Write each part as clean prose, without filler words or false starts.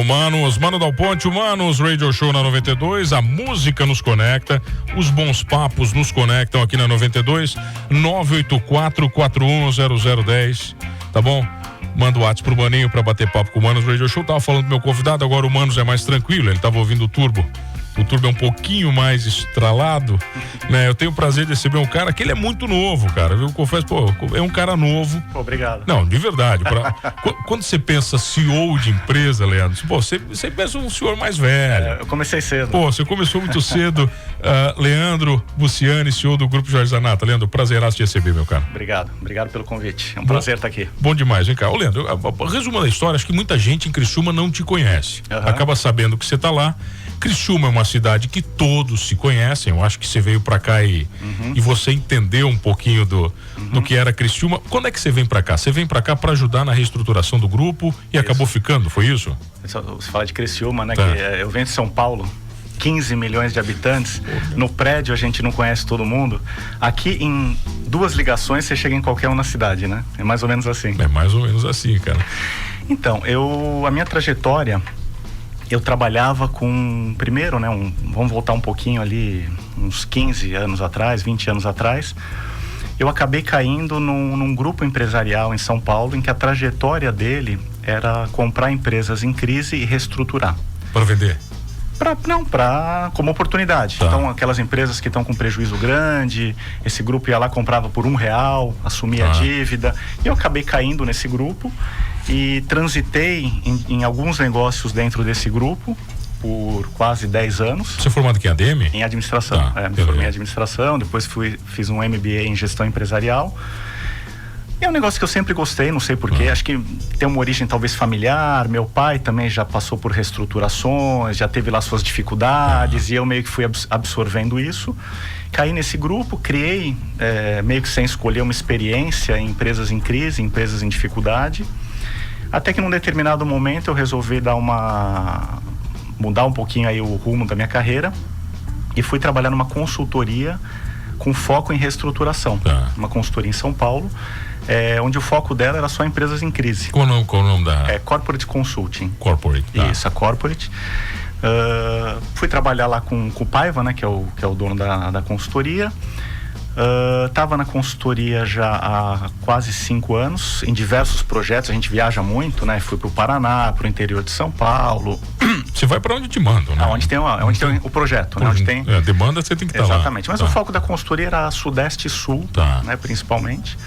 Humanos, Mano Dal Ponte, Humanos, Radio Show na 92, a música nos conecta, os bons papos nos conectam aqui na 92, 984-410010, tá bom? Manda o WhatsApp pro Maninho pra bater papo com o Humanos Radio Show. Tava falando do meu convidado, agora o Humanos é mais tranquilo, ele tava ouvindo o Turbo. O Turbo é um pouquinho mais estralado, né? Eu tenho o prazer de receber um cara que ele é muito novo, cara. Eu confesso, é um cara novo. Obrigado. Não, de verdade. Quando você pensa CEO de empresa, Leandro, você pensa um senhor mais velho. Eu comecei cedo. Você começou muito cedo. Leandro Buciani, CEO do Grupo Jorge Zanata. Leandro, prazeraço te receber, meu cara. Obrigado pelo convite. É um prazer estar aqui. Bom demais, vem cá. Ô, Leandro, resumo da história, acho que muita gente em Criciúma não te conhece. Acaba sabendo que você tá lá. Criciúma é uma cidade que todos se conhecem. Eu acho que você veio pra cá e você entendeu um pouquinho do que era Criciúma. Quando é que você vem pra cá? Você vem pra cá pra ajudar na reestruturação do grupo e acabou ficando, foi isso? Você fala de Criciúma, né? Tá. Que eu venho de São Paulo, 15 milhões de habitantes. No prédio a gente não conhece todo mundo. Aqui em 2 ligações você chega em qualquer um na cidade, né? É mais ou menos assim. É mais ou menos assim, cara. Então, a minha trajetória... Eu trabalhava primeiro, né, vamos voltar um pouquinho ali, uns 15 anos atrás, 20 anos atrás, eu acabei caindo num grupo empresarial em São Paulo, em que a trajetória dele era comprar empresas em crise e reestruturar. Para vender? Como oportunidade. Tá. Então, aquelas empresas que estão com prejuízo grande, esse grupo ia lá, comprava por R$1, assumia a dívida, e eu acabei caindo nesse grupo e transitei em alguns negócios dentro desse grupo por quase 10 anos. Você é formado aqui em ADM? Em administração. Me formei em administração, depois fiz um MBA em gestão empresarial. É um negócio que eu sempre gostei, não sei porquê, acho que tem uma origem talvez familiar, meu pai também já passou por reestruturações, já teve lá suas dificuldades, e eu meio que fui absorvendo isso. Caí nesse grupo, criei, meio que sem escolher, uma experiência em empresas em crise, empresas em dificuldade, até que num determinado momento eu resolvi mudar um pouquinho aí o rumo da minha carreira e fui trabalhar numa consultoria com foco em reestruturação, uma consultoria em São Paulo, onde o foco dela era só empresas em crise. Qual o nome da? Corporate Consulting. Corporate. Isso, a Corporate. Fui trabalhar lá com o Paiva, né, que é o dono da consultoria. Estava na consultoria já há quase 5 anos, em diversos projetos. A gente viaja muito, né? Fui para o Paraná, para o interior de São Paulo. Você vai para onde te mandam, né? Onde tem o projeto, né? Onde tem... demanda, você tem que estar lá. Exatamente, mas o foco da consultoria era Sudeste e Sul, né, principalmente.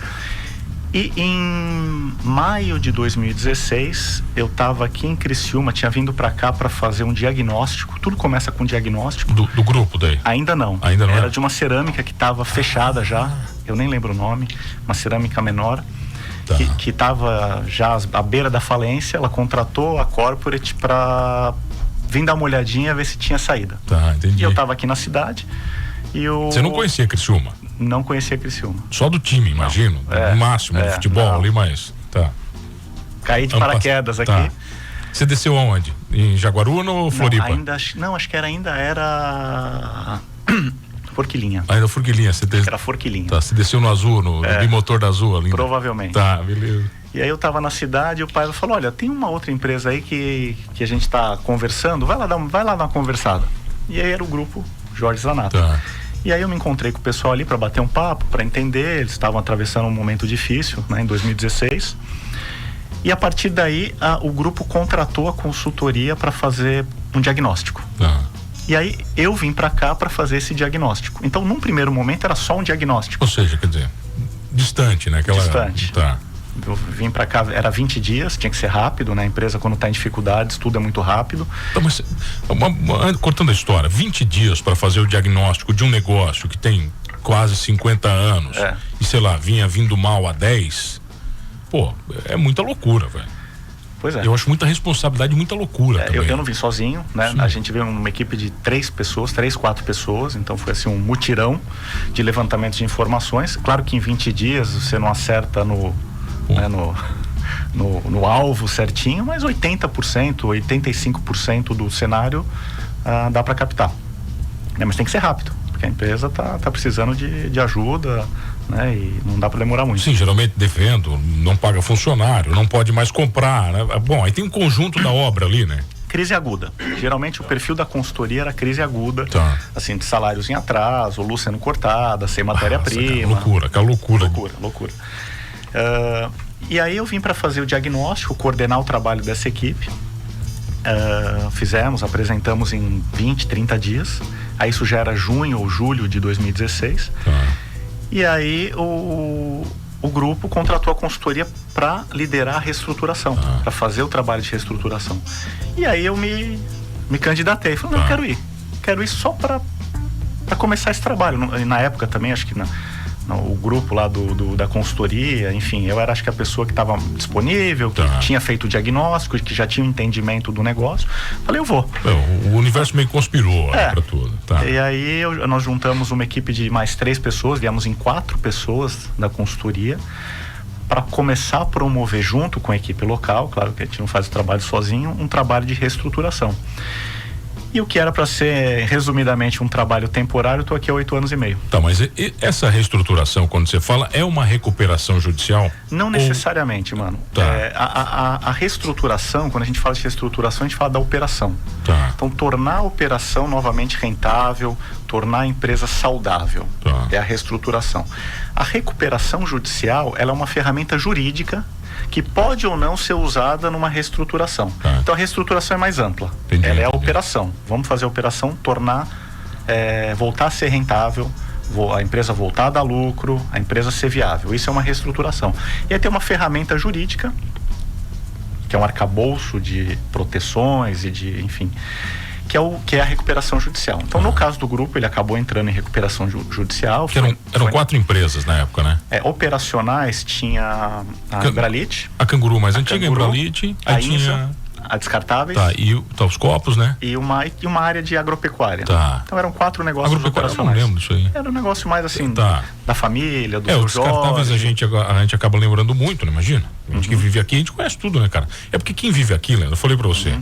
E em maio de 2016, eu estava aqui em Criciúma, tinha vindo para cá para fazer um diagnóstico. Tudo começa com diagnóstico. Do grupo daí? Ainda não. Era de uma cerâmica que estava fechada já, eu nem lembro o nome, uma cerâmica menor, que estava já à beira da falência. Ela contratou a Corporate para vir dar uma olhadinha, ver se tinha saída. Entendi. E eu estava aqui na cidade e Você não conhecia Criciúma? Não conhecia Criciúma. Só do time, imagino. No máximo, do futebol ali, mas... Caí de paraquedas aqui. Você desceu aonde? Em Jaguaruna ou Floripa? Acho que ainda era Forquilinha. Ainda Forquilinha. Era Forquilinha. Você desceu no Azul, no bimotor da Azul ali. Provavelmente. Beleza. E aí eu tava na cidade e o pai falou, olha, tem uma outra empresa aí que a gente tá conversando, vai lá dar uma conversada. E aí era o grupo Jorge Zanata. E aí eu me encontrei com o pessoal ali para bater um papo, para entender. Eles estavam atravessando um momento difícil, né, em 2016. E a partir daí o grupo contratou a consultoria para fazer um diagnóstico. E aí eu vim para cá para fazer esse diagnóstico. Então, num primeiro momento era só um diagnóstico. Ou seja, quer dizer, distante, né? Distante. Eu vim para cá, era 20 dias, tinha que ser rápido, né? A empresa, quando está em dificuldades, tudo é muito rápido. Mas, cortando a história, 20 dias para fazer o diagnóstico de um negócio que tem quase 50 anos e, sei lá, vinha vindo mal há 10, é muita loucura, velho. Pois é. Eu acho muita responsabilidade e muita loucura também. Eu não vim sozinho, né? Sim. A gente veio uma equipe de 3, 4 pessoas, então foi assim um mutirão de levantamento de informações. Claro que em 20 dias você não acerta no alvo certinho, mas 80%, 85% do cenário dá para captar. Mas tem que ser rápido, porque a empresa tá precisando de ajuda, né? E não dá para demorar muito. Sim, geralmente devendo, não paga funcionário, não pode mais comprar, né? Bom, aí tem um conjunto da obra ali, né? crise aguda. Geralmente o perfil da consultoria era crise aguda, assim, de salários em atraso, luz sendo cortada, sem matéria-prima. Aquela loucura. Loucura. E aí eu vim para fazer o diagnóstico, coordenar o trabalho dessa equipe. Apresentamos em 20, 30 dias. Aí isso já era junho ou julho de 2016. E aí o grupo contratou a consultoria para liderar a reestruturação, para fazer o trabalho de reestruturação. E aí eu me candidatei. Falei, não, quero ir só para começar esse trabalho. Na época também, acho que o grupo lá da consultoria, enfim, eu era, acho que a pessoa que estava disponível, que tinha feito o diagnóstico, que já tinha um entendimento do negócio. Falei, eu vou. O universo meio conspirou para tudo. E aí nós juntamos uma equipe de mais 3 pessoas, viemos em 4 pessoas da consultoria, para começar a promover junto com a equipe local, claro que a gente não faz o trabalho sozinho, um trabalho de reestruturação. E o que era para ser, resumidamente, um trabalho temporário, eu estou aqui há 8 anos e meio. Mas essa reestruturação, quando você fala, é uma recuperação judicial? Não necessariamente, mano. A reestruturação, quando a gente fala de reestruturação, a gente fala da operação. Então, tornar a operação novamente rentável, tornar a empresa saudável. É a reestruturação. A recuperação judicial, ela é uma ferramenta jurídica que pode ou não ser usada numa reestruturação. Então a reestruturação é mais ampla. Ela é a operação. Vamos fazer a operação, voltar a ser rentável, a empresa voltar a dar lucro, a empresa ser viável. Isso é uma reestruturação. E aí tem uma ferramenta jurídica, que é um arcabouço de proteções e de, enfim, que é a recuperação judicial. Então, no caso do grupo, ele acabou entrando em recuperação judicial. Eram 4 empresas na época, né? Operacionais, tinha a Embralite. A Canguru, mais antiga, Embralite. Aí tinha a Descartáveis. E os copos, né? E uma área de agropecuária. Então eram 4 negócios operacionais. Eu não lembro disso aí. Era um negócio mais assim, da família, do os descartáveis a gente acaba lembrando muito, né? Imagina. A gente que vive aqui, a gente conhece tudo, né, cara? É porque quem vive aqui, Leandro, eu falei pra você,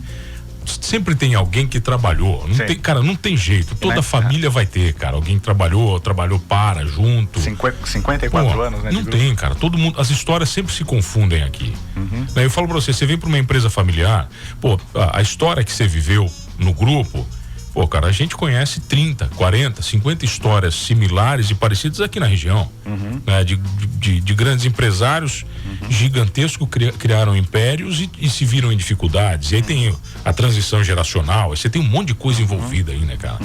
sempre tem alguém que trabalhou. Não tem jeito. Toda família vai ter, cara. Alguém que trabalhou para, junto. 54 anos, né? Não tem, cara. Todo mundo, as histórias sempre se confundem aqui. Eu falo pra você vem pra uma empresa familiar, a história que você viveu no grupo, cara, a gente conhece 30, 40, 50 histórias similares e parecidas aqui na região, né? De grandes empresários gigantescos criaram impérios e se viram em dificuldades. E aí tem a transição geracional, você tem um monte de coisa envolvida aí, né, cara?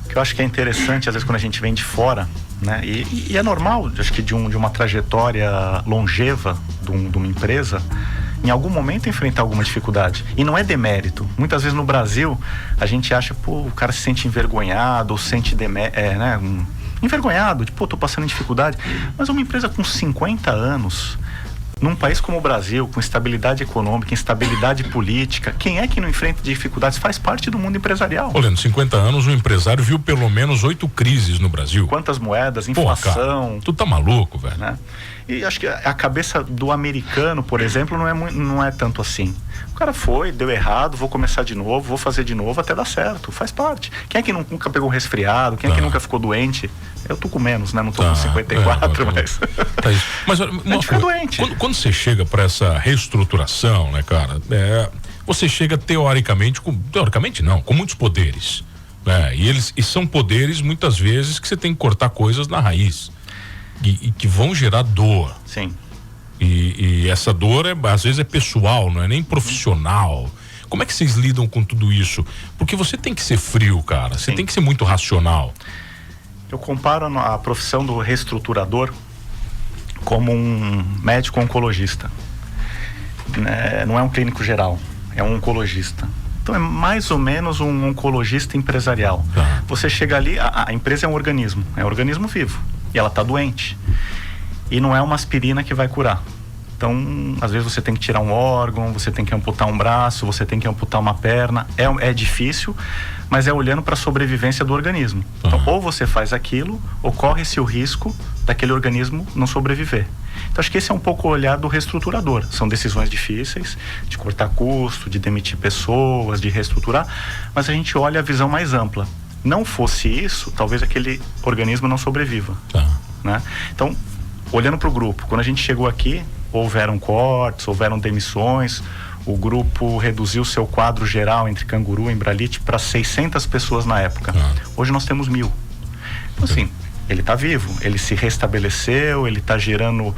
O que eu acho que é interessante, às vezes, quando a gente vem de fora, né? E é normal, acho que de uma trajetória longeva de uma empresa, em algum momento enfrentar alguma dificuldade. E não é demérito. Muitas vezes no Brasil, a gente acha, o cara se sente envergonhado, ou sente envergonhado, tô passando em dificuldade. Mas uma empresa com 50 anos, num país como o Brasil, com estabilidade econômica, instabilidade política, quem é que não enfrenta dificuldades? Faz parte do mundo empresarial. Olhando 50 anos, um empresário viu pelo menos 8 crises no Brasil. Quantas moedas, inflação. Cara, tu tá maluco, velho. Né? E acho que a cabeça do americano, por exemplo, não é tanto assim. O cara deu errado, vou começar de novo, vou fazer de novo até dar certo. Faz parte. Quem é que nunca pegou um resfriado? Quem é que nunca ficou doente? Eu tô com menos, né? Não tô com 54, mas... Mas a gente fica doente. Quando você chega para essa reestruturação, né, cara? Você chega teoricamente com muitos poderes, né? E são poderes, muitas vezes, que você tem que cortar coisas na raiz. E que vão gerar dor. Sim. E essa dor, às vezes, é pessoal, não é nem profissional. Como é que vocês lidam com tudo isso? Porque você tem que ser frio, cara. Você tem que ser muito racional. Eu comparo a profissão do reestruturador como um médico oncologista. Não é um clínico geral, é um oncologista. Então é mais ou menos um oncologista empresarial. Você chega ali, a empresa é um organismo vivo. E ela está doente. E não é uma aspirina que vai curar. Então, às vezes você tem que tirar um órgão, você tem que amputar um braço, você tem que amputar uma perna. É difícil, mas é olhando para a sobrevivência do organismo. Então, ou você faz aquilo, ou corre-se o risco daquele organismo não sobreviver. Então, acho que esse é um pouco o olhar do reestruturador. São decisões difíceis, de cortar custo, de demitir pessoas, de reestruturar, mas a gente olha a visão mais ampla. Não fosse isso, talvez aquele organismo não sobreviva. Né? Então, olhando para o grupo, quando a gente chegou aqui, houveram cortes, houveram demissões, O grupo reduziu seu quadro geral entre Canguru e Embralite para 600 pessoas na época. Hoje nós temos 1.000. Então, assim, ele está vivo, ele se restabeleceu, ele está gerando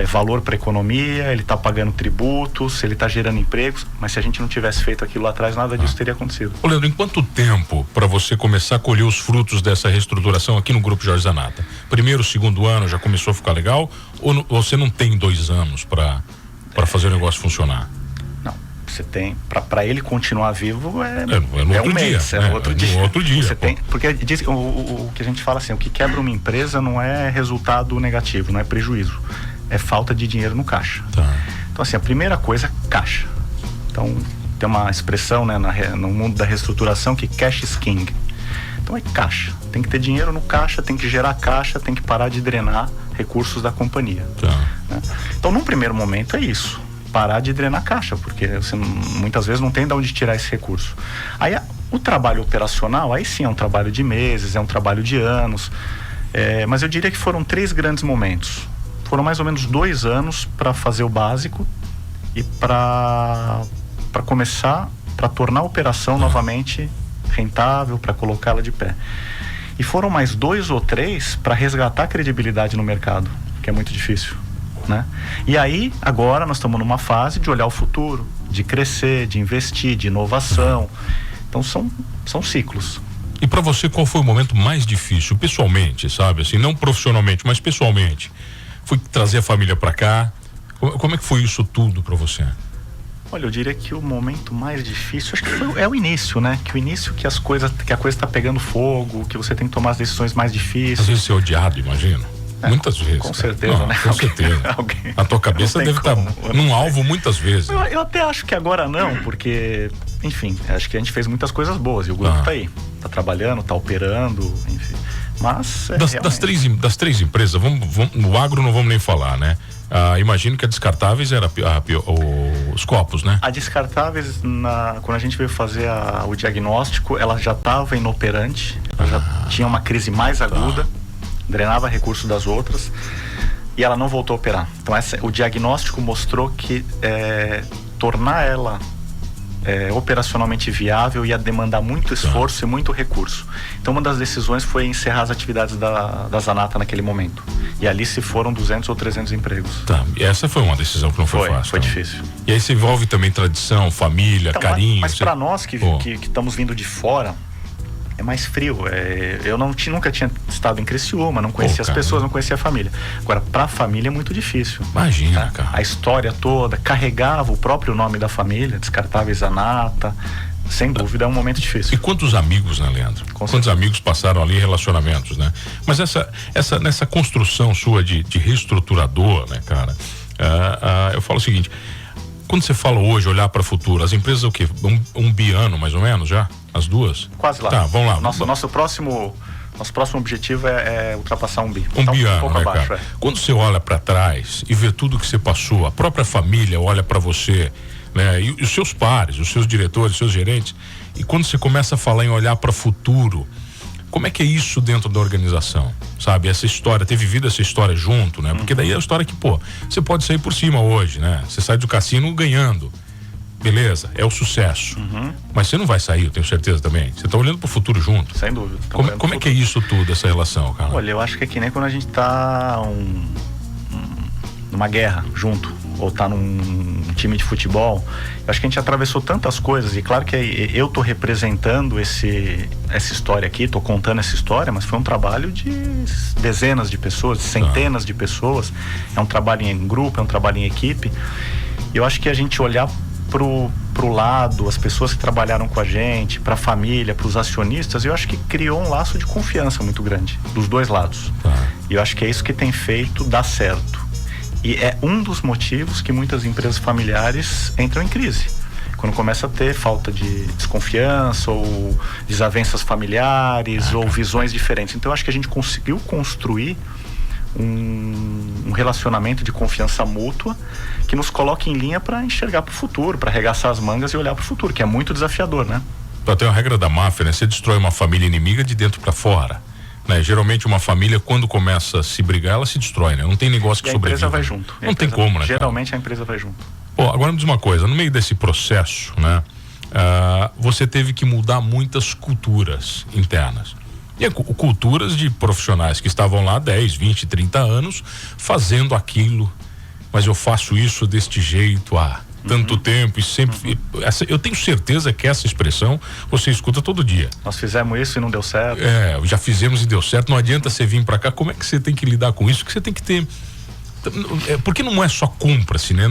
valor para a economia, ele está pagando tributos, ele está gerando empregos, mas se a gente não tivesse feito aquilo lá atrás, nada disso teria acontecido. Ô Leandro, em quanto tempo para você começar a colher os frutos dessa reestruturação aqui no Grupo Jorge Zanata? Primeiro, segundo ano já começou a ficar legal? Ou você não tem 2 anos para fazer o negócio funcionar? Você tem, para ele continuar vivo no outro dia. No outro dia. Você tem, porque o que a gente fala assim, o que quebra uma empresa não é resultado negativo, não é prejuízo, é falta de dinheiro no caixa. Então assim, a primeira coisa é caixa. Então tem uma expressão, né, no mundo da reestruturação que cash is king. Então é caixa, tem que ter dinheiro no caixa, tem que gerar caixa, tem que parar de drenar recursos da companhia. Né? Então num primeiro momento é isso, parar de drenar caixa, porque você muitas vezes não tem de onde tirar esse recurso. Aí o trabalho operacional, aí sim é um trabalho de meses, é um trabalho de anos, mas eu diria que foram 3 grandes momentos. Foram mais ou menos 2 anos para fazer o básico e para começar, para tornar a operação novamente rentável, para colocá-la de pé. E foram mais 2 ou 3 para resgatar a credibilidade no mercado, que é muito difícil. Né? E aí, agora nós estamos numa fase de olhar o futuro, de crescer, de investir, de inovação. Então são ciclos. E para você, qual foi o momento mais difícil, pessoalmente, sabe? Assim, não profissionalmente, mas pessoalmente. Foi trazer a família para cá? Como é que foi isso tudo para você? Olha, eu diria que o momento mais difícil, acho que é o início, né? Que o início que a coisa está pegando fogo, que você tem que tomar as decisões mais difíceis. Às vezes ser odiado, imagino. Muitas vezes. Com certeza, né? Com certeza. A tua cabeça deve estar num alvo muitas vezes. Eu até acho que agora não, porque, enfim, acho que a gente fez muitas coisas boas e o grupo tá aí. Tá trabalhando, tá operando, enfim. Mas das três empresas, no agro não vamos nem falar, né? Imagino que a Descartáveis era os copos, né? A Descartáveis, quando a gente veio fazer o diagnóstico, ela já estava inoperante, ela já tinha uma crise mais aguda, drenava recursos das outras e ela não voltou a operar. Então o diagnóstico mostrou que tornar ela operacionalmente viável ia demandar muito esforço e muito recurso. Então uma das decisões foi encerrar as atividades da Zanata naquele momento. E ali se foram 200 ou 300 empregos. E essa foi uma decisão que não foi fácil. Foi difícil. E aí se envolve também tradição, família, carinho. Mas para nós que estamos vindo de fora, é mais frio. Eu nunca tinha estado em Criciúma, não conhecia as pessoas, não conhecia a família. Agora, pra família é muito difícil. Imagina, cara. A história toda, carregava o próprio nome da família, Descartáveis Zanata. Sem dúvida é um momento difícil. E quantos amigos, né, Leandro? Quantos amigos passaram ali, relacionamentos, né? Mas nessa construção sua de reestruturador, né, cara? Eu falo o seguinte: quando você fala hoje, olhar para o futuro, as empresas o quê? Um biano, mais ou menos, já? As duas? Quase lá. Tá, vamos lá. Nosso próximo objetivo é ultrapassar um bi. Um biano, né, abaixo, cara? Quando você olha para trás e vê tudo que você passou, a própria família olha para você, né? E os seus pares, os seus diretores, os seus gerentes, e quando você começa a falar em olhar para o futuro, como é que é isso dentro da organização? Sabe, essa história, ter vivido essa história junto, né? Porque daí é a história que, você pode sair por cima hoje, né? Você sai do cassino ganhando. Beleza, é o sucesso. Mas você não vai sair, eu tenho certeza também. Você tá olhando pro futuro junto. Sem dúvida. Como é que é isso tudo, essa relação, cara? Olha, eu acho que é que nem quando a gente tá numa guerra junto, ou tá num time de futebol. Eu acho que a gente atravessou tantas coisas, e claro que eu tô representando essa história aqui, tô contando essa história, mas foi um trabalho de dezenas de pessoas, de centenas de pessoas. É um trabalho em grupo, é um trabalho em equipe. E eu acho que a gente olhar pro lado, as pessoas que trabalharam com a gente, pra família, pros acionistas, eu acho que criou um laço de confiança muito grande, dos dois lados. E eu acho que é isso que tem feito dar certo. E é um dos motivos que muitas empresas familiares entram em crise. Quando começa a ter falta de desconfiança ou desavenças familiares ou visões diferentes. Então eu acho que a gente conseguiu construir um relacionamento de confiança mútua que nos coloca em linha para enxergar para o futuro, para arregaçar as mangas e olhar para o futuro, que é muito desafiador, né? Tem uma regra da máfia, né? Você destrói uma família inimiga de dentro para fora, né? Geralmente uma família, quando começa a se brigar, ela se destrói, né? Não tem negócio que sobrevive. A empresa vai junto. Não tem como, né? Geralmente a empresa vai junto. Pô, agora me diz uma coisa, no meio desse processo, né? Você teve que mudar muitas culturas internas. E culturas de profissionais que estavam lá 10, 20, 30 anos fazendo aquilo, mas eu faço isso deste jeito há tanto tempo e sempre. Eu tenho certeza que essa expressão você escuta todo dia. Nós fizemos isso e não deu certo. Já fizemos e deu certo. Não adianta você vir pra cá. Como é que você tem que lidar com isso? Que você tem que ter. Porque não é só compra-se, né?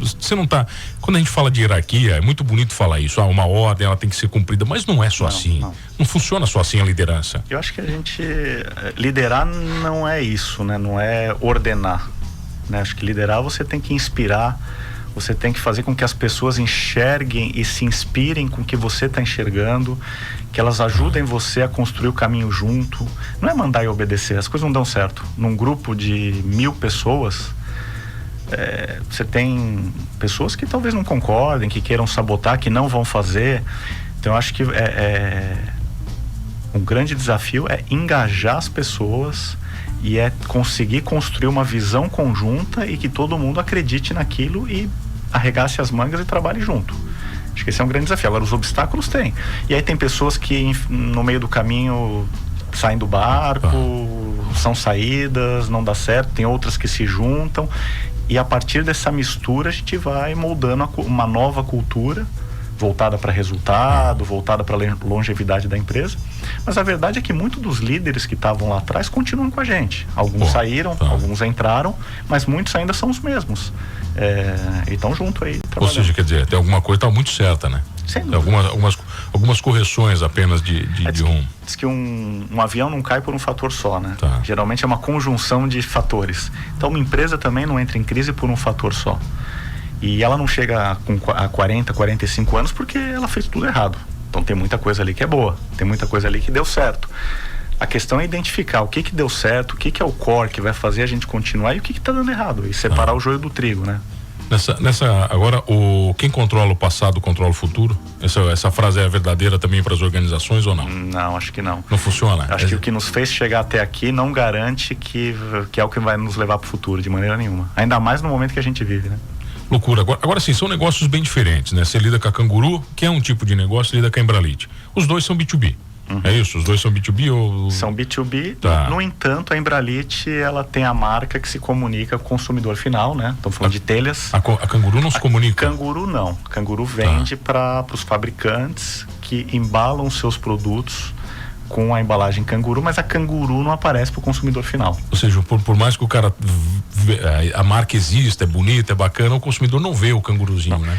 Você não tá. Quando a gente fala de hierarquia, é muito bonito falar isso. Uma ordem, ela tem que ser cumprida, mas não é só assim. Não funciona só assim a liderança. Eu acho que a gente. Liderar não é isso, né? Não é ordenar. Né? Acho que liderar você tem que inspirar. Você tem que fazer com que as pessoas enxerguem e se inspirem com o que você está enxergando, que elas ajudem você a construir o caminho junto. Não é mandar e obedecer, as coisas não dão certo. Num grupo de 1000 pessoas, você tem pessoas que talvez não concordem, que queiram sabotar, que não vão fazer. Então eu acho que um grande desafio é engajar as pessoas e conseguir construir uma visão conjunta e que todo mundo acredite naquilo e arregace as mangas e trabalhe junto. Acho que esse é um grande desafio. Agora, os obstáculos tem. E aí tem pessoas que no meio do caminho saem do barco, são saídas, não dá certo, tem outras que se juntam e a partir dessa mistura a gente vai moldando uma nova cultura voltada para resultado, voltada para a longevidade da empresa. Mas a verdade é que muitos dos líderes que estavam lá atrás continuam com a gente. Alguns saíram, alguns entraram, mas muitos ainda são os mesmos. E estão junto aí trabalhando. Ou seja, quer dizer, tem alguma coisa que está muito certa, né? Sem dúvida. Algumas correções apenas de rumo. Diz que um avião não cai por um fator só, né? Geralmente é uma conjunção de fatores. Então uma empresa também não entra em crise por um fator só. E ela não chega a 40, 45 anos porque ela fez tudo errado. Então tem muita coisa ali que é boa, tem muita coisa ali que deu certo. A questão é identificar o que deu certo, o que é o core que vai fazer a gente continuar e o que está dando errado. E separar o joio do trigo, né? Agora, quem controla o passado controla o futuro? Essa frase é verdadeira também para as organizações ou não? Não, acho que não. Não funciona? Acho que o que nos fez chegar até aqui não garante que é o que vai nos levar para o futuro, de maneira nenhuma. Ainda mais no momento que a gente vive, né? Loucura. Agora sim, são negócios bem diferentes, né? Você lida com a Canguru, que é um tipo de negócio, lida com a Embralite. Os dois são B2B. É isso? Os dois são B2B ou... São B2B. No entanto, a Embralite, ela tem a marca que se comunica com o consumidor final, né? Estamos falando de telhas. A Canguru não se comunica? Canguru não. A Canguru vende para os fabricantes que embalam seus produtos com a embalagem Canguru, mas a Canguru não aparece para o consumidor final. Ou seja, por mais que o cara a marca exista, é bonita, é bacana, o consumidor não vê o canguruzinho, né?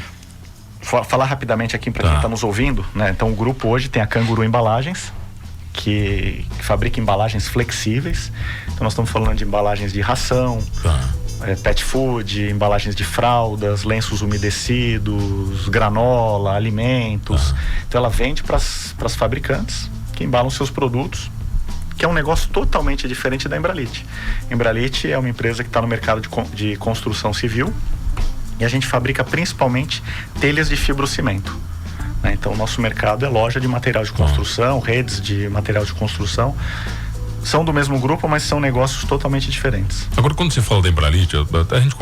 Falar rapidamente aqui para quem está nos ouvindo, né? Então o grupo hoje tem a Canguru Embalagens, que fabrica embalagens flexíveis. Então nós estamos falando de embalagens de ração, pet food, embalagens de fraldas, lenços umedecidos, granola, alimentos. Então ela vende para as fabricantes que embalam seus produtos, que é um negócio totalmente diferente da Embralite. Embralite é uma empresa que está no mercado de construção civil e a gente fabrica principalmente telhas de fibrocimento, né? Então o nosso mercado é loja de material de construção, redes de material de construção. São do mesmo grupo, mas são negócios totalmente diferentes. Agora, quando você fala da Embralite, a gente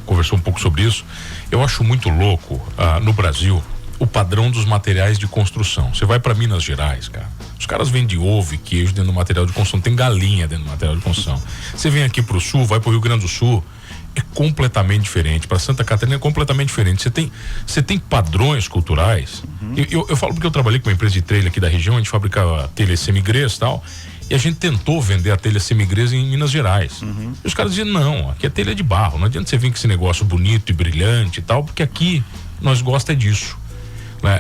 conversou um pouco sobre isso. Eu acho muito louco no Brasil o padrão dos materiais de construção. Você vai para Minas Gerais, cara, os caras vendem ovo e queijo dentro do material de construção, tem galinha dentro do material de construção. Você vem aqui pro sul, vai pro Rio Grande do Sul, é completamente diferente. Para Santa Catarina é completamente diferente. Você tem padrões culturais. Eu falo porque eu trabalhei com uma empresa de trailer aqui da região, a gente fabricava telhas semigrês e tal, e a gente tentou vender a telha semigrês em Minas Gerais. E os caras diziam, não, aqui é telha de barro, não adianta você vir com esse negócio bonito e brilhante e tal, porque aqui nós gosta disso.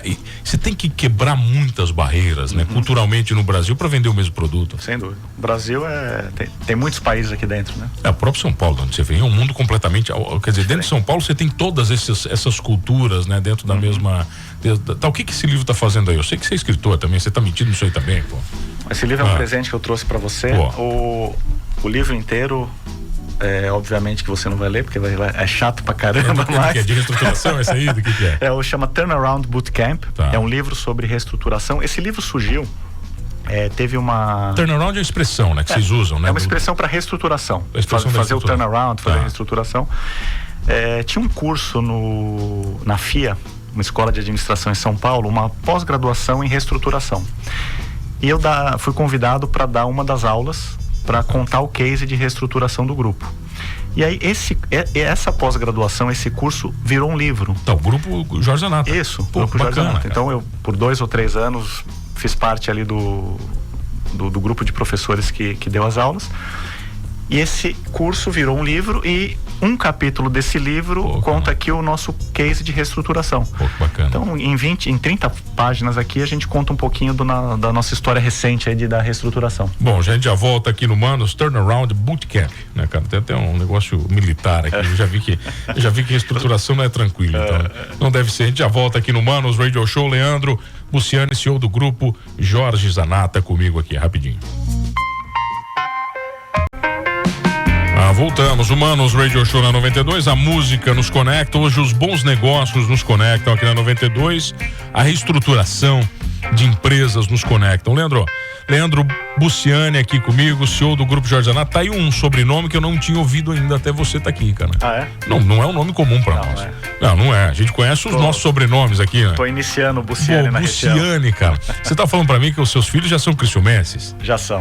E você tem que quebrar muitas barreiras, né, culturalmente no Brasil para vender o mesmo produto. Sem dúvida. O Brasil tem muitos países aqui dentro, né? O próprio São Paulo, onde você vem, é um mundo completamente, quer dizer, dentro de São Paulo você tem todas essas culturas, né, dentro da mesma. O que esse livro está fazendo aí? Eu sei que você é escritor também, você está metido nisso aí também, pô. Esse livro é um presente que eu trouxe para você. O livro inteiro. Obviamente que você não vai ler, porque é chato pra caramba. É de reestruturação esse aí? Do que é? Chama Turnaround Bootcamp. É um livro sobre reestruturação. Esse livro surgiu, teve uma... Turnaround é a expressão, né, que vocês usam, né? É uma expressão para reestruturação. Fazer o turnaround, fazer a reestruturação. Tinha um curso na FIA, uma escola de administração em São Paulo, uma pós-graduação em reestruturação. E eu fui convidado para dar uma das aulas para contar o case de reestruturação do grupo. E aí essa pós-graduação, esse curso virou um livro. Então, o grupo Jorge Zanata. Isso, o grupo Jorge Zanata. Então eu, por 2 ou 3 anos, fiz parte ali do grupo de professores que deu as aulas. E esse curso virou um livro e um capítulo desse livro conta aqui o nosso case de reestruturação. Pô, que bacana. Então, em 30 páginas aqui, a gente conta um pouquinho da nossa história recente aí da reestruturação. Bom, a gente já volta aqui no Manos Turnaround Bootcamp, né, cara? Tem até um negócio militar aqui. Eu já vi que reestruturação não é tranquilo, então não deve ser. A gente já volta aqui no Manos Radio Show. Leandro Bussiani, CEO do grupo Jorge Zanata, comigo aqui, rapidinho. Voltamos, Humanos Radio Show na 92, a música nos conecta, hoje os bons negócios nos conectam aqui na 92, a reestruturação de empresas nos conectam. Leandro Bussiani aqui comigo, CEO do grupo Jorge Zanata. Tá aí um sobrenome que eu não tinha ouvido ainda até você tá aqui, cara. Ah, é? Não é um nome comum pra nós. Não é. A gente conhece os nossos sobrenomes aqui, né? Tô iniciando o Bussiani na região. Bussiani, cara. Você tá falando pra mim que os seus filhos já são criciumenses? Já são.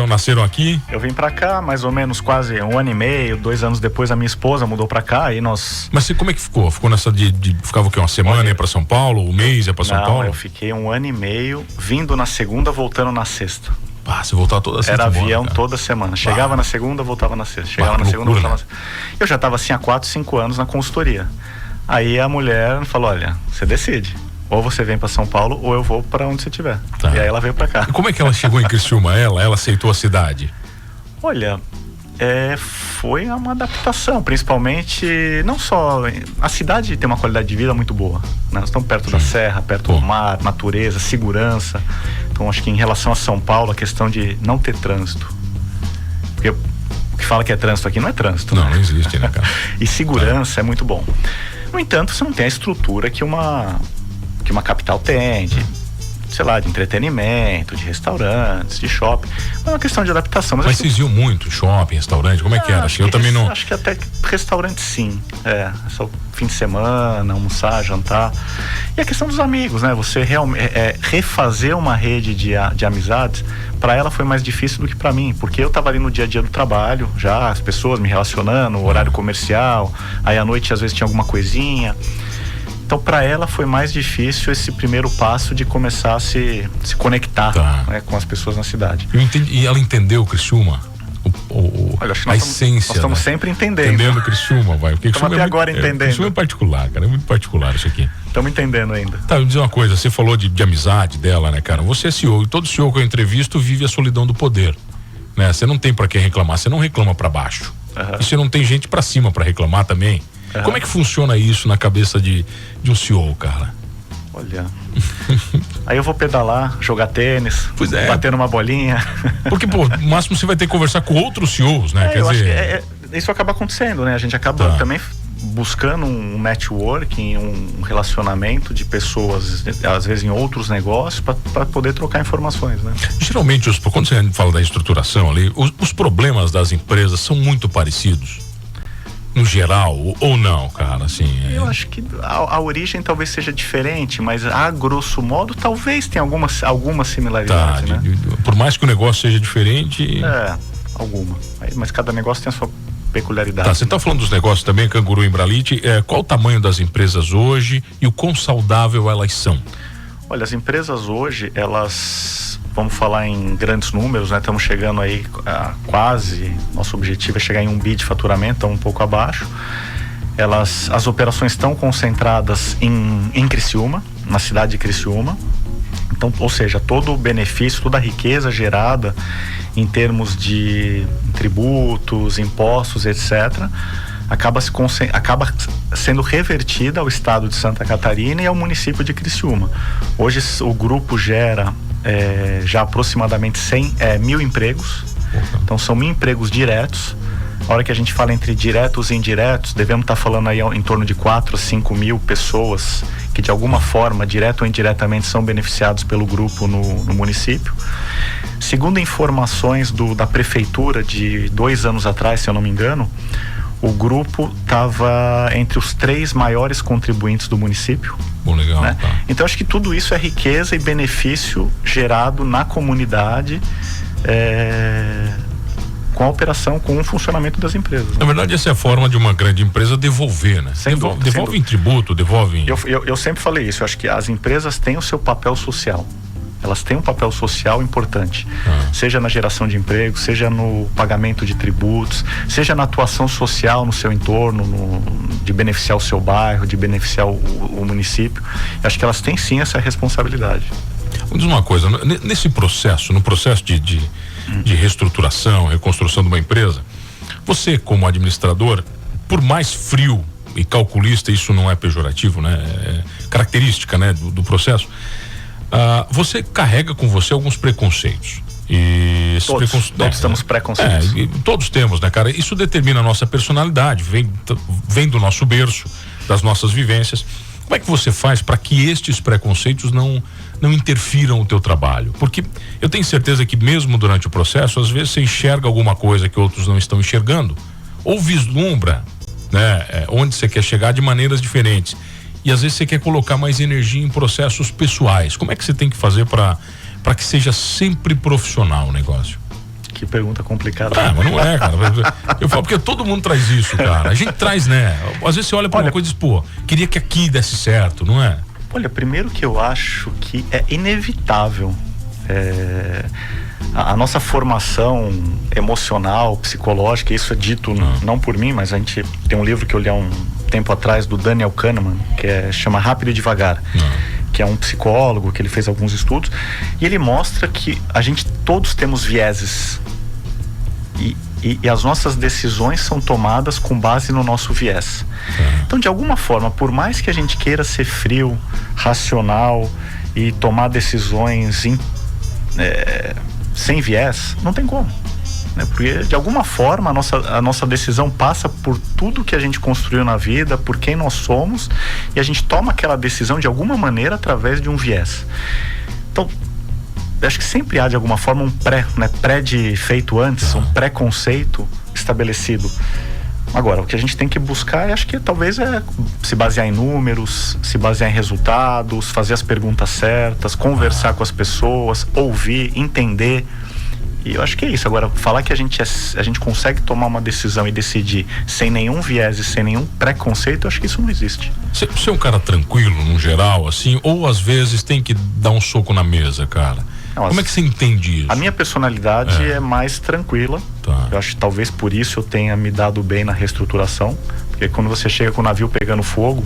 Nasceram aqui? Eu vim pra cá mais ou menos quase 1 ano e meio, 2 anos depois a minha esposa mudou pra cá, aí nós... Mas você, como é que ficou? Ficou nessa ficava o quê? Uma semana ia pra São Paulo? Um mês ia pra São Paulo? Não, eu fiquei 1 ano e meio, vindo na segunda, voltando na sexta. Você voltava toda semana? Era avião toda semana. Chegava na segunda, voltava na sexta. Chegava na segunda, voltava na sexta. Eu já estava assim há 4, 5 anos na consultoria. Aí a mulher falou, olha, você decide. Ou você vem para São Paulo, ou eu vou para onde você estiver. Tá. E aí ela veio para cá. E como é que ela chegou em Criciúma? Ela aceitou a cidade? Olha, foi uma adaptação, principalmente, não só... A cidade tem uma qualidade de vida muito boa, né? Nós estamos perto da serra, perto do mar, natureza, segurança. Então, acho que em relação a São Paulo, a questão de não ter trânsito. Porque o que fala que é trânsito aqui não é trânsito. Não existe, né, cara? E segurança é muito bom. No entanto, você não tem a estrutura que uma capital tem, sei lá, de entretenimento, de restaurantes, de shopping. É uma questão de adaptação. Mas vocês iam muito shopping, restaurante? Como é que era? Acho que até restaurante sim. Só fim de semana, almoçar, jantar. E a questão dos amigos, né? Você realmente refazer uma rede de amizades, para ela foi mais difícil do que para mim, porque eu tava ali no dia a dia do trabalho, já as pessoas me relacionando, horário comercial, aí à noite às vezes tinha alguma coisinha. Então, para ela foi mais difícil esse primeiro passo de começar a se conectar, né, com as pessoas na cidade. E ela entendeu Criciúma? Olha, acho que a essência. Nós estamos sempre entendendo. Entendendo Criciúma, vai. Estamos até agora entendendo. Criciúma é particular, cara. É muito particular isso aqui. Estamos entendendo ainda. Tá, me diz uma coisa. Você falou de amizade dela, né, cara? Você é CEO. E todo CEO que eu entrevisto vive a solidão do poder. Né? Você não tem pra que reclamar. Você não reclama pra baixo. E você não tem gente pra cima pra reclamar também. Como é que funciona isso na cabeça de um CEO, cara? Olha, aí eu vou pedalar, jogar tênis, bater numa bolinha. Porque, no máximo você vai ter que conversar com outros CEOs, né? Quer dizer... acho que isso acaba acontecendo, né? A gente acaba também buscando um networking, um relacionamento de pessoas, às vezes em outros negócios, para poder trocar informações, né? Geralmente, quando você fala da estruturação ali, os problemas das empresas são muito parecidos. No geral, ou não, cara, assim... Eu acho que a origem talvez seja diferente, mas a grosso modo talvez tenha alguma similaridade, né? Por mais que o negócio seja diferente... Alguma. Mas cada negócio tem a sua peculiaridade. Tá, você tá falando dos negócios também, Canguru e Embralite, qual o tamanho das empresas hoje e o quão saudável elas são? Olha, as empresas hoje, vamos falar em grandes números, né? Estamos chegando aí a quase, nosso objetivo é chegar em 1 bi de faturamento, um pouco abaixo. As operações estão concentradas em Criciúma, na cidade de Criciúma. Então, ou seja, todo o benefício, toda a riqueza gerada em termos de tributos, impostos, etc., acaba sendo revertida ao estado de Santa Catarina e ao município de Criciúma. Hoje o grupo gera já aproximadamente 1.000 empregos. Então são 1.000 empregos diretos. A hora que a gente fala entre diretos e indiretos, devemos estar falando aí em torno de 4 a 5 mil pessoas que de alguma forma, direto ou indiretamente, são beneficiados pelo grupo no município. Segundo informações da prefeitura de 2 anos atrás, se eu não me engano, o grupo estava entre os 3 maiores contribuintes do município. Bom, legal. Né? Tá. Então acho que tudo isso é riqueza e benefício gerado na comunidade, com a operação, com o funcionamento das empresas. Né? Na verdade, essa é a forma de uma grande empresa devolver, né? Devolve em tributo, devolve em... Eu sempre falei isso, eu acho que as empresas têm o seu papel social. Elas têm um papel social importante, seja na geração de emprego, seja no pagamento de tributos, seja na atuação social no seu entorno, de beneficiar o seu bairro, de beneficiar o município. Eu acho que elas têm sim essa responsabilidade. Vou dizer uma coisa, nesse processo, no processo de reestruturação, reconstrução de uma empresa, você como administrador, por mais frio e calculista, isso não é pejorativo, né? É característica, né, do processo. Você carrega com você alguns preconceitos. E todos temos preconceitos. Todos temos, né, cara? Isso determina a nossa personalidade, vem do nosso berço, das nossas vivências. Como é que você faz para que estes preconceitos não interfiram o teu trabalho? Porque eu tenho certeza que mesmo durante o processo, às vezes você enxerga alguma coisa que outros não estão enxergando, ou vislumbra, né, onde você quer chegar de maneiras diferentes. E às vezes você quer colocar mais energia em processos pessoais. Como é que você tem que fazer para que seja sempre profissional o negócio? Que pergunta complicada. Mas não é, cara. Eu falo porque todo mundo traz isso, cara. A gente traz, né? Às vezes você olha para uma coisa e diz, pô, queria que aqui desse certo, não é? Olha, primeiro que eu acho que é inevitável a nossa formação emocional, psicológica, isso é dito não por mim, mas a gente tem um livro que eu li há um tempo atrás do Daniel Kahneman, que chama Rápido e Devagar, que é um psicólogo, que ele fez alguns estudos, e ele mostra que todos temos vieses e as nossas decisões são tomadas com base no nosso viés. Então, de alguma forma, por mais que a gente queira ser frio, racional e tomar decisões sem viés, não tem como, né? Porque de alguma forma a nossa decisão passa por tudo que a gente construiu na vida, por quem nós somos, e a gente toma aquela decisão de alguma maneira através de um viés. Então, acho que sempre há de alguma forma um feito antes, um preconceito estabelecido. Agora, o que a gente tem que buscar, acho que talvez se basear em números, se basear em resultados, fazer as perguntas certas, conversar com as pessoas, ouvir, entender. E eu acho que é isso. Agora, falar que a gente consegue tomar uma decisão e decidir sem nenhum viés e sem nenhum preconceito, eu acho que isso não existe. Você é um cara tranquilo, no geral, assim, ou às vezes tem que dar um soco na mesa, cara? Não, como é que você entende isso? A minha personalidade é mais tranquila. Eu acho que talvez por isso eu tenha me dado bem na reestruturação, porque quando você chega com o navio pegando fogo,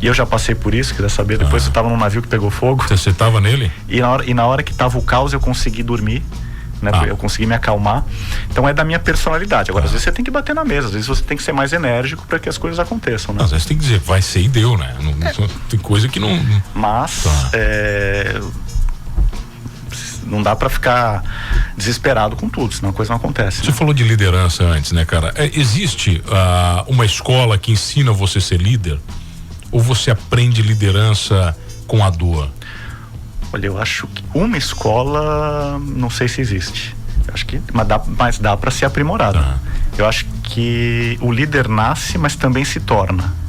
e eu já passei por isso, quiser saber, depois você estava num navio que pegou fogo. Você estava nele? E na hora que estava o caos eu consegui dormir, né? Eu consegui me acalmar. Então é da minha personalidade. Agora, às vezes você tem que bater na mesa, às vezes você tem que ser mais enérgico para que as coisas aconteçam, né? Às vezes tem que dizer, vai ser e deu, né? Tem coisa que não... Mas não dá para ficar desesperado com tudo, senão a coisa não acontece. Você falou de liderança antes, né, cara? Existe uma escola que ensina você a ser líder? Ou você aprende liderança com a dor? Olha, eu acho que uma escola, não sei se existe. Eu acho que, mas dá para ser aprimorado. Eu acho que o líder nasce, mas também se torna.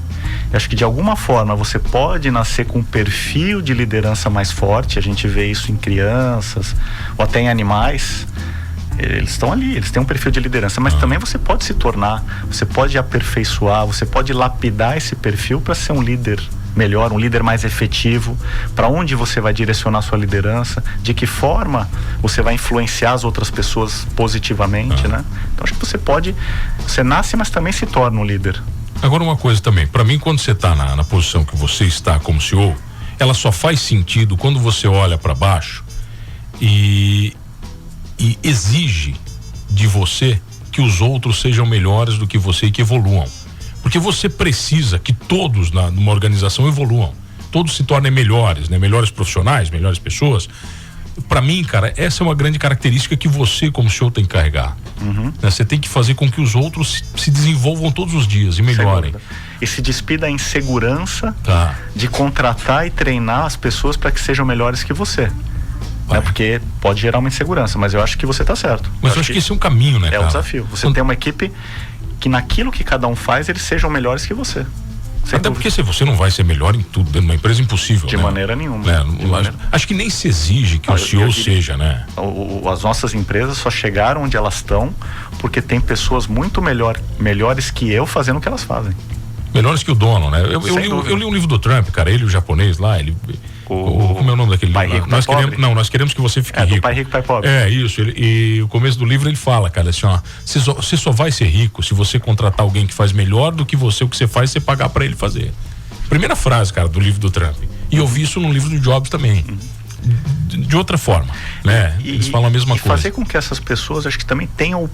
Eu acho que de alguma forma você pode nascer com um perfil de liderança mais forte. A gente vê isso em crianças ou até em animais. Eles estão ali, eles têm um perfil de liderança, mas também você pode se tornar, você pode aperfeiçoar, você pode lapidar esse perfil para ser um líder melhor, um líder mais efetivo. Para onde você vai direcionar sua liderança, de que forma você vai influenciar as outras pessoas positivamente, né? Então acho que você nasce, mas também se torna um líder. Agora uma coisa também, para mim, quando você está na posição que você está como CEO, ela só faz sentido quando você olha para baixo e exige de você que os outros sejam melhores do que você e que evoluam. Porque você precisa que todos numa organização evoluam, todos se tornem melhores, né? Melhores profissionais, melhores pessoas. Para mim, cara, essa é uma grande característica que você, como CEO, tem que carregar. Né? Você tem que fazer com que os outros se desenvolvam todos os dias e melhorem. E se despida a insegurança de contratar e treinar as pessoas para que sejam melhores que você. Né? Porque pode gerar uma insegurança, mas eu acho que você está certo. Mas eu acho que esse é um caminho, né, cara? É um desafio. Você tem uma equipe que naquilo que cada um faz, eles sejam melhores que você. Até porque se você não vai ser melhor em tudo dentro de uma empresa, impossível. De maneira nenhuma. Acho que nem se exige que o CEO seja, né? As nossas empresas só chegaram onde elas estão porque tem pessoas muito melhores que eu fazendo o que elas fazem. Melhores que o dono, né? Eu li um livro do Trump, cara, ele, o japonês lá, como é o nome daquele livro? Nós queremos que você fique rico. Do Pai Rico, Pai Pobre. É, isso. E o começo do livro ele fala, cara, assim, ó, você só vai ser rico se você contratar alguém que faz melhor do que você, o que você faz, você pagar pra ele fazer. Primeira frase, cara, do livro do Trump. E eu vi isso no livro do Jobs também. De outra forma, né? Eles falam a mesma coisa. E fazer com que essas pessoas, acho que também tenham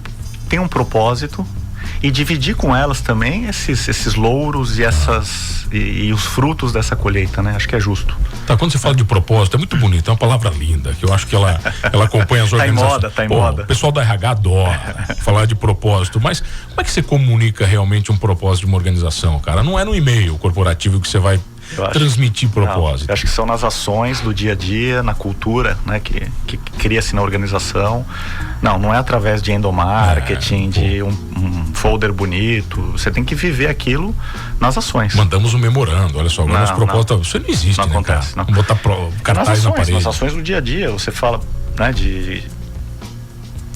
um propósito, e dividir com elas também esses louros e os frutos dessa colheita, né? Acho que é justo. Tá, quando você fala de propósito, é muito bonito, é uma palavra linda, que eu acho que ela acompanha as organizações. Tá em moda. O pessoal da RH adora falar de propósito, mas como é que você comunica realmente um propósito de uma organização, cara? Não é no e-mail corporativo que você vai transmitir propósito. Eu acho que são nas ações do dia a dia, na cultura, né, que cria-se na organização. Não é através de endomarketing, de um folder bonito. Você tem que viver aquilo nas ações. Mandamos um memorando, olha só, agora as propostas, isso não existe, não acontece, cara? Não botar cartaz na parede. Nas ações do dia a dia, você fala, né, de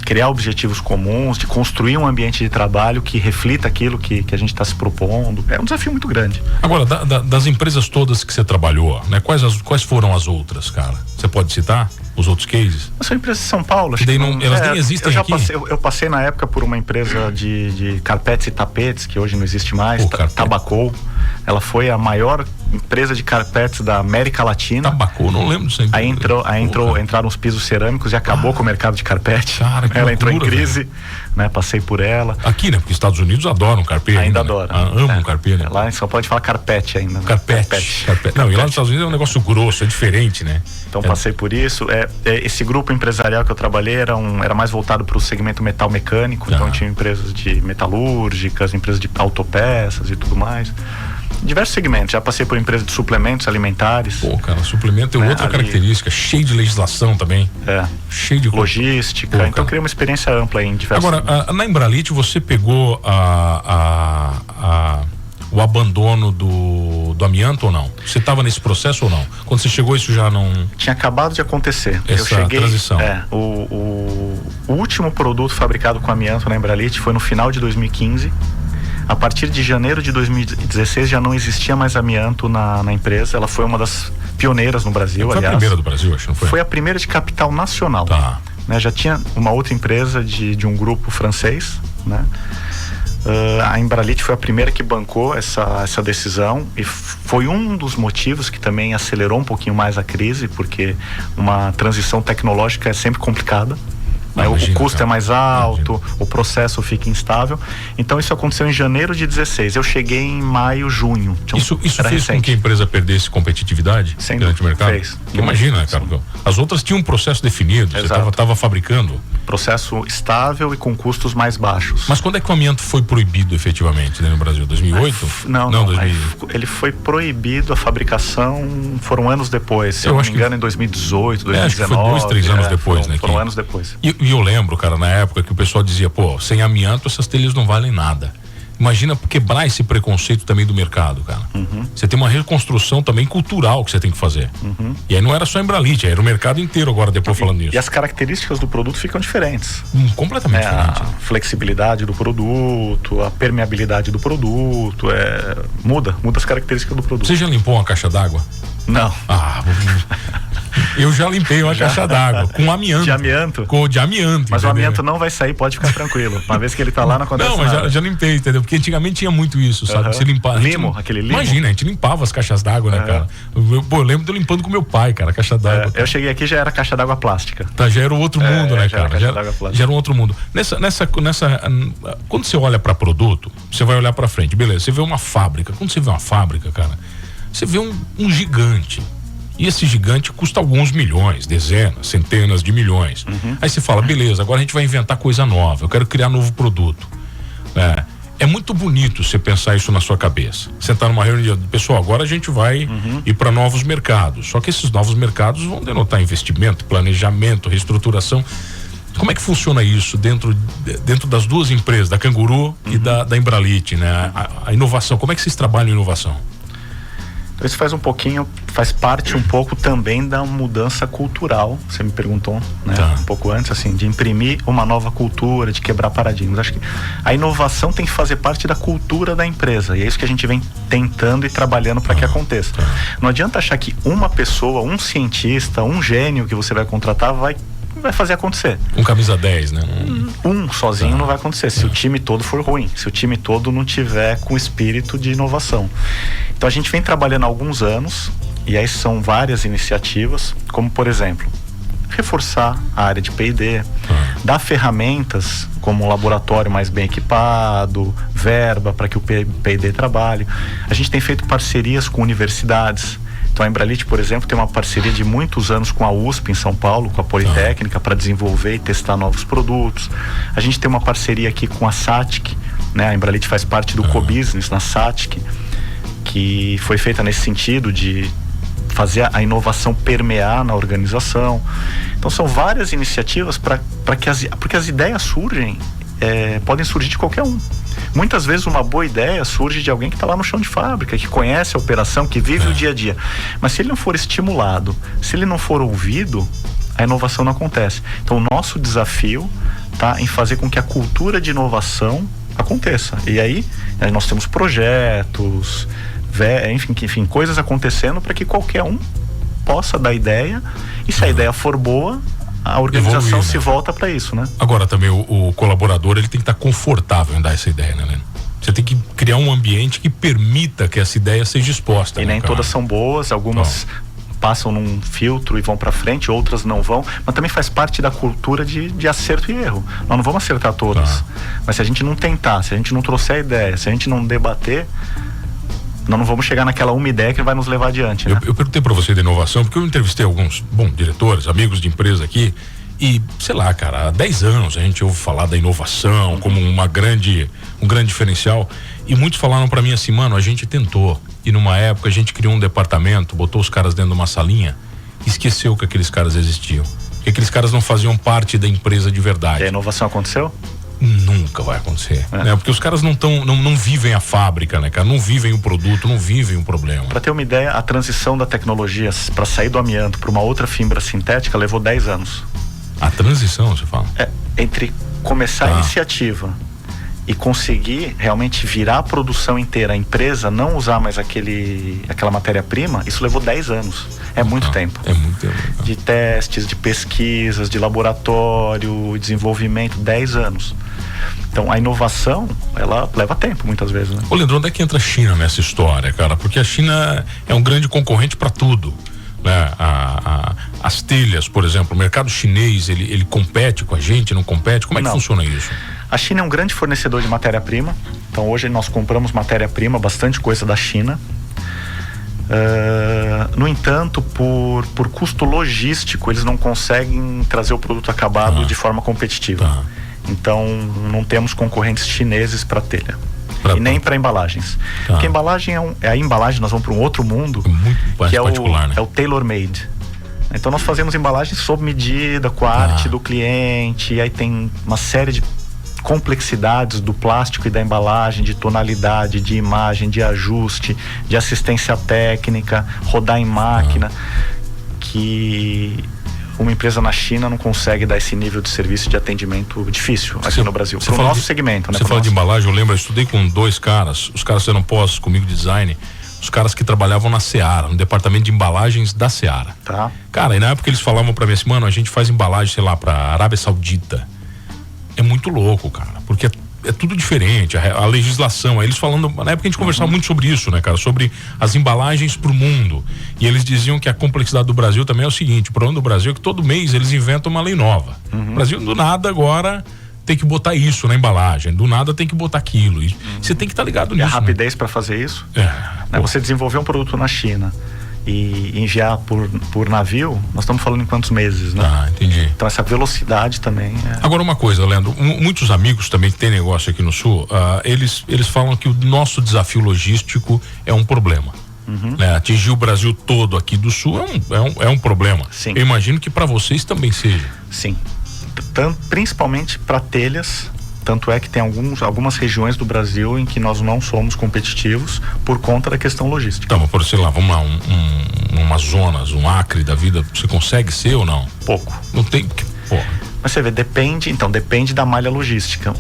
criar objetivos comuns, de construir um ambiente de trabalho que reflita aquilo que a gente está se propondo. É um desafio muito grande. Agora, das empresas todas que você trabalhou, né? Quais foram as outras, cara? Você pode citar os outros cases? São empresas de São Paulo. Acho que elas nem existem aqui. Eu passei na época por uma empresa de carpetes e tapetes, que hoje não existe mais, Tabacou. Ela foi a maior empresa de carpetes da América Latina. Tabacou, não lembro disso. Aí entraram os pisos cerâmicos e acabou com o mercado de carpete. Cara, ela entrou em crise, né? Passei por ela. Aqui, né? Porque os Estados Unidos adoram carpete. Ainda adoram. Amam carpete. Né? Lá em São Paulo a gente fala carpete ainda. Né? Carpete. Não, e lá nos Estados Unidos é um negócio grosso, é diferente, né? Então passei por isso. Esse grupo empresarial que eu trabalhei era mais voltado para o segmento metal mecânico. Então tinha empresas de metalúrgicas, empresas de autopeças e tudo mais. Diversos segmentos. Já passei por empresas de suplementos alimentares. Pô, cara, suplemento é outra característica, cheio de legislação também. Cheio de logística. Então criei uma experiência ampla em diversos. Agora, na Embralite você pegou o abandono do amianto ou não? Você estava nesse processo ou não? Quando você chegou, isso já não... Tinha acabado de acontecer. Essa transição. O último produto fabricado com amianto na Embralite foi no final de 2015. A partir de janeiro de 2016 já não existia mais amianto na empresa. Ela foi uma das pioneiras no Brasil, aliás. Foi a primeira do Brasil, acho, não foi? Foi a primeira de capital nacional. Tá. Né? Já tinha uma outra empresa de um grupo francês, né? A Embralite foi a primeira que bancou essa decisão e foi um dos motivos que também acelerou um pouquinho mais a crise, porque uma transição tecnológica é sempre complicada. O custo é mais alto, o processo fica instável. Então isso aconteceu em janeiro de 16. Eu cheguei em maio, junho. Então, isso fez com que a empresa perdesse competitividade perante o mercado? Fez. Imagina, cara. As outras tinham um processo definido. Exato. Você estava fabricando. Processo estável e com custos mais baixos. Mas quando é que o amianto foi proibido efetivamente, né, no Brasil? 2008? Não, 2000... Ele foi proibido, a fabricação foram anos depois. Se eu não me engano, em 2018, 2019. Acho que foi 2, 3 anos depois, né? Foram anos depois. E eu lembro, cara, na época que o pessoal dizia, pô, sem amianto essas telhas não valem nada. Imagina quebrar esse preconceito também do mercado, cara. Você tem uma reconstrução também cultural que você tem que fazer. E aí não era só Embralite, era o mercado inteiro agora, depois falando nisso. E as características do produto ficam diferentes. Completamente diferente. A flexibilidade do produto, a permeabilidade do produto, muda as características do produto. Você já limpou uma caixa d'água? Não. Eu já limpei uma caixa d'água com amianto. De amianto? De amianto. Mas entendeu? O amianto não vai sair, pode ficar tranquilo. Uma vez que ele tá lá, não acontece nada. Não, mas já limpei, entendeu? Porque antigamente tinha muito isso, sabe? Você limpar. Aquele limo. Imagina, a gente limpava as caixas d'água, né, cara? Eu lembro de eu limpando com meu pai, cara, a caixa d'água. Eu cheguei aqui, já era caixa d'água plástica. Tá, já era outro mundo, né, cara? Já era um outro mundo. Quando você olha para produto, você vai olhar para frente, beleza? Você vê uma fábrica. Quando você vê uma fábrica, cara, você vê um gigante. E esse gigante custa alguns milhões, dezenas, centenas de milhões. Aí você fala, beleza, agora a gente vai inventar coisa nova, eu quero criar novo produto. É muito bonito você pensar isso na sua cabeça. Você está numa reunião, pessoal, agora a gente vai ir para novos mercados. Só que esses novos mercados vão denotar investimento, planejamento, reestruturação. Como é que funciona isso dentro das duas empresas, da Canguru e da Embralit, né? A inovação, como é que vocês trabalham inovação? Então isso faz parte um pouco também da mudança cultural, você me perguntou, né? Um pouco antes, assim, de imprimir uma nova cultura, de quebrar paradigmas. Acho que a inovação tem que fazer parte da cultura da empresa, e é isso que a gente vem tentando e trabalhando para que aconteça. Não adianta achar que uma pessoa, um cientista, um gênio que você vai contratar vai fazer acontecer. Um camisa 10, né? Um sozinho não vai acontecer, se o time todo for ruim, se o time todo não tiver com espírito de inovação. Então a gente vem trabalhando há alguns anos, e aí são várias iniciativas, como por exemplo, reforçar a área de P&D, dar ferramentas como um laboratório mais bem equipado, verba para que o P&D trabalhe. A gente tem feito parcerias com universidades. Então a Embralit, por exemplo, tem uma parceria de muitos anos com a USP em São Paulo, com a Politécnica, para desenvolver e testar novos produtos. A gente tem uma parceria aqui com a SATIC, né? A Embralit faz parte do Co-Business na SATIC, que foi feita nesse sentido de fazer a inovação permear na organização. Então são várias iniciativas porque as ideias surgem, podem surgir de qualquer um. Muitas vezes uma boa ideia surge de alguém que está lá no chão de fábrica, que conhece a operação, que vive o dia a dia. Mas se ele não for estimulado, se ele não for ouvido, a inovação não acontece. Então o nosso desafio está em fazer com que a cultura de inovação aconteça. E aí nós temos projetos, enfim, coisas acontecendo para que qualquer um possa dar ideia, e se a ideia for boa, a organização se volta para isso, né? Agora também o colaborador, ele tem que estar confortável em dar essa ideia, né, Leno? Você tem que criar um ambiente que permita que essa ideia seja exposta. E nem todas são boas, algumas passam num filtro e vão para frente, outras não vão, mas também faz parte da cultura de acerto e erro. Nós não vamos acertar todas, mas se a gente não tentar, se a gente não trouxer a ideia, se a gente não debater, nós não vamos chegar naquela uma ideia que vai nos levar adiante, né? Eu perguntei para você da inovação, porque eu entrevistei alguns diretores, amigos de empresa aqui, e, sei lá, cara, há 10 anos a gente ouve falar da inovação como um grande diferencial, e muitos falaram para mim assim, mano, a gente tentou, e numa época a gente criou um departamento, botou os caras dentro de uma salinha, e esqueceu que aqueles caras existiam, que aqueles caras não faziam parte da empresa de verdade. E a inovação aconteceu? Nunca vai acontecer, né? Porque os caras não vivem a fábrica, né, cara? Não vivem o produto, não vivem o problema. Para ter uma ideia, a transição da tecnologia para sair do amianto para uma outra fibra sintética levou 10 anos. A transição, você fala? Entre começar a iniciativa e conseguir realmente virar a produção inteira, a empresa não usar mais aquela matéria-prima, isso levou 10 anos. É muito tempo. É muito tempo. De testes, de pesquisas, de laboratório, desenvolvimento, 10 anos. Então a inovação, ela leva tempo muitas vezes, né? Ô, Leandro, onde é que entra a China nessa história, cara? Porque a China é um grande concorrente para tudo, né? As telhas, por exemplo, o mercado chinês, ele compete com a gente, não compete? Como é que funciona isso? A China é um grande fornecedor de matéria-prima. Então hoje nós compramos matéria-prima, bastante coisa da China. No entanto, por custo logístico, eles não conseguem trazer o produto acabado de forma competitiva. Então não temos concorrentes chineses para telha e nem para embalagens. Porque a embalagem a embalagem, nós vamos para um outro mundo, que é o tailor-made. Então nós fazemos embalagens sob medida, com a arte do cliente, e aí tem uma série de complexidades do plástico e da embalagem, de tonalidade, de imagem, de ajuste, de assistência técnica, rodar em máquina, que uma empresa na China não consegue dar esse nível de serviço de atendimento difícil aqui no Brasil, para o nosso segmento, né? Você fala de embalagem, eu lembro, eu estudei com 2 caras, os caras fizeram pós comigo de design, os caras que trabalhavam na Seara, no departamento de embalagens da Seara. Cara, e na época eles falavam pra mim assim, mano, a gente faz embalagem, sei lá, pra Arábia Saudita. É muito louco, cara, porque é tudo diferente, a legislação, aí eles falando, na época a gente conversava muito sobre isso, né, cara, sobre as embalagens pro mundo, e eles diziam que a complexidade do Brasil também é o seguinte, o problema do Brasil é que todo mês eles inventam uma lei nova. O Brasil do nada agora tem que botar isso na embalagem, do nada tem que botar aquilo, e você tem que estar ligado nisso. E a rapidez, né, para fazer isso, você desenvolver um produto na China e enviar por navio, nós estamos falando em quantos meses, né? Entendi. Então essa velocidade também Agora uma coisa, Leandro, muitos amigos também que tem negócio aqui no Sul, eles falam que o nosso desafio logístico é um problema. Né? Atingir o Brasil todo aqui do Sul é um problema. Sim. Eu imagino que para vocês também seja. Sim. principalmente para telhas. Tanto é que tem algumas regiões do Brasil em que nós não somos competitivos por conta da questão logística. Então, por sei lá, vamos lá, um Amazonas, um Acre da vida, você consegue ser ou não? Pouco. Não tem, porra. Mas você vê, depende da malha logística.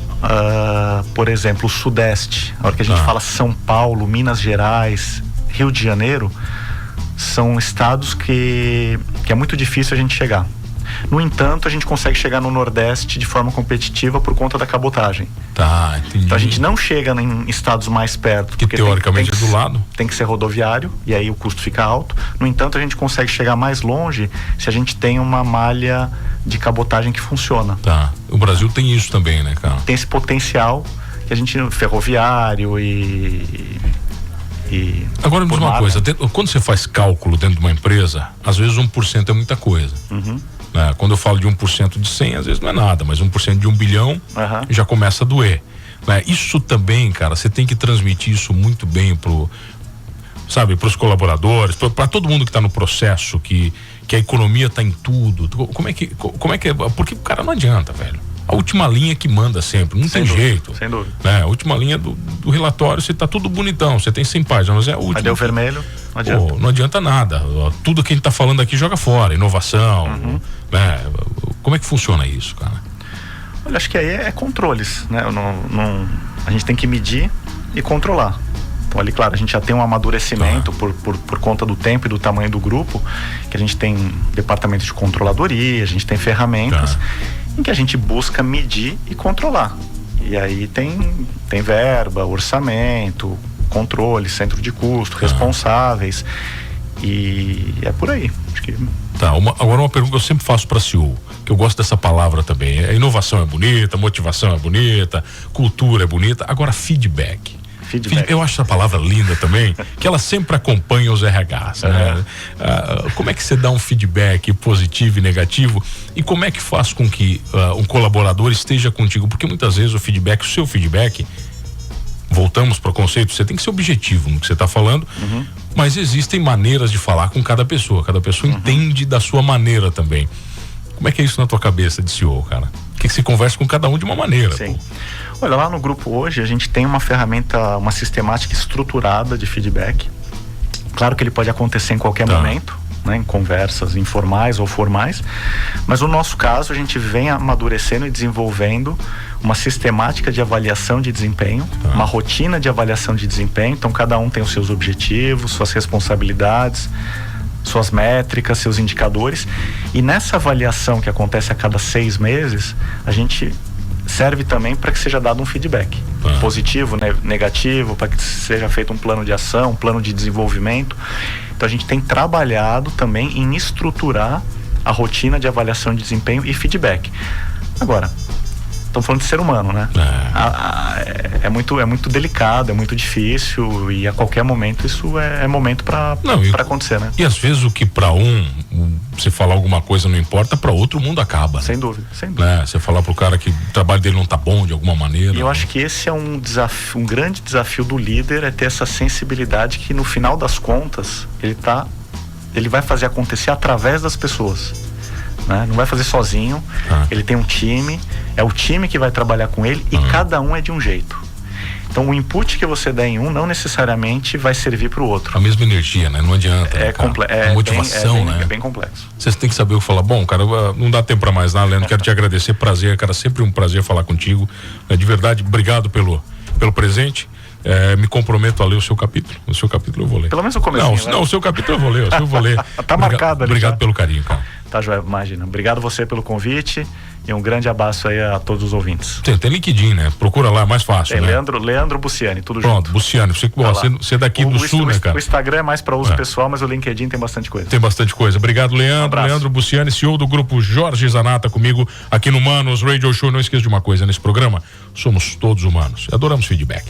Por exemplo, o Sudeste, a hora que a gente fala São Paulo, Minas Gerais, Rio de Janeiro, são estados que é muito difícil a gente chegar. No entanto, a gente consegue chegar no Nordeste de forma competitiva por conta da cabotagem. Tá, entendi. Então a gente não chega em estados mais perto. Que teoricamente é do lado. Tem que ser rodoviário, e aí o custo fica alto. No entanto, a gente consegue chegar mais longe se a gente tem uma malha de cabotagem que funciona. Tá. O Brasil tem isso também, né, cara? Tem esse potencial que a gente, ferroviário Agora me diz uma coisa, quando você faz cálculo dentro de uma empresa, às vezes 1% é muita coisa. Quando eu falo de 1% de 100, às vezes não é nada, mas 1% de 1 bilhão já começa a doer. Isso também, cara, você tem que transmitir isso muito bem pros colaboradores, para todo mundo que está no processo, que a economia está em tudo. Como é que é? Porque o cara não adianta, velho. A última linha que manda sempre, não tem jeito. Sem dúvida. A última linha do relatório, você tá tudo bonitão, você tem 100 páginas, mas é a última. Cadê o vermelho? Não adianta. Não adianta nada. Tudo que a gente tá falando aqui joga fora, inovação, Como é que funciona isso, cara? Olha, acho que aí é controles, né? A gente tem que medir e controlar. Então ali, claro, a gente já tem um amadurecimento por conta do tempo e do tamanho do grupo, que a gente tem departamento de controladoria, a gente tem ferramentas em que a gente busca medir e controlar. E aí tem verba, orçamento, controle, centro de custo, responsáveis, e é por aí. Acho que... Agora uma pergunta que eu sempre faço para CEO, que eu gosto dessa palavra também. A inovação é bonita, motivação é bonita, cultura é bonita. Agora, feedback. Eu acho essa palavra linda também, que ela sempre acompanha os RHs, né? Como é que você dá um feedback positivo e negativo, e como é que faz com que um colaborador esteja contigo? Porque muitas vezes o seu feedback, voltamos para o conceito, você tem que ser objetivo no que você está falando, mas existem maneiras de falar com cada pessoa entende da sua maneira também. Como é que é isso na tua cabeça de CEO, cara? Que você conversa com cada um de uma maneira. Sim. Olha, lá no grupo hoje a gente tem uma ferramenta, uma sistemática estruturada de feedback. Claro que ele pode acontecer em qualquer momento, né, em conversas informais ou formais, mas no nosso caso a gente vem amadurecendo e desenvolvendo uma sistemática de avaliação de desempenho, uma rotina de avaliação de desempenho. Então cada um tem os seus objetivos, suas responsabilidades, suas métricas, seus indicadores, e nessa avaliação que acontece a cada 6 meses, a gente serve também para que seja dado um feedback positivo, negativo, para que seja feito um plano de ação, um plano de desenvolvimento. Então a gente tem trabalhado também em estruturar a rotina de avaliação de desempenho e feedback. Agora, estamos falando de ser humano, né? É muito delicado, é muito difícil, e a qualquer momento isso é momento para acontecer, né? E às vezes o que para você falar alguma coisa não importa, para outro o mundo acaba. Sem dúvida. Você falar pro cara que o trabalho dele não tá bom de alguma maneira. E eu acho que esse é um desafio, um grande desafio do líder, é ter essa sensibilidade que no final das contas ele vai fazer acontecer através das pessoas. Né? Não vai fazer sozinho, ele tem um time, é o time que vai trabalhar com ele, e cada um é de um jeito. Então o input que você dá em um não necessariamente vai servir para o outro. A mesma energia, né? Não adianta. A motivação, né? É bem complexo. Vocês têm que saber o que falar. Bom, cara, não dá tempo para mais nada, Leandro. Quero te agradecer, prazer, cara, sempre um prazer falar contigo. De verdade, obrigado pelo presente. Me comprometo a ler o seu capítulo. O seu capítulo eu vou ler. Pelo menos o comecinho. Não, o seu capítulo eu vou ler. Tá marcado ali. Obrigado pelo carinho, cara. Tá, Joel, imagina. Obrigado você pelo convite e um grande abraço aí a todos os ouvintes. Tem LinkedIn, né? Procura lá, é mais fácil, né? Leandro Buciani, tudo junto. Pronto, Buciani. Você é daqui do Sul, né, cara? O Instagram é mais para uso pessoal, mas o LinkedIn tem bastante coisa. Tem bastante coisa. Obrigado, Leandro. Leandro Buciani, CEO do grupo Jorge Zanata, comigo aqui no Manos Radio Show. Não esqueça de uma coisa, nesse programa, somos todos humanos. Adoramos feedback.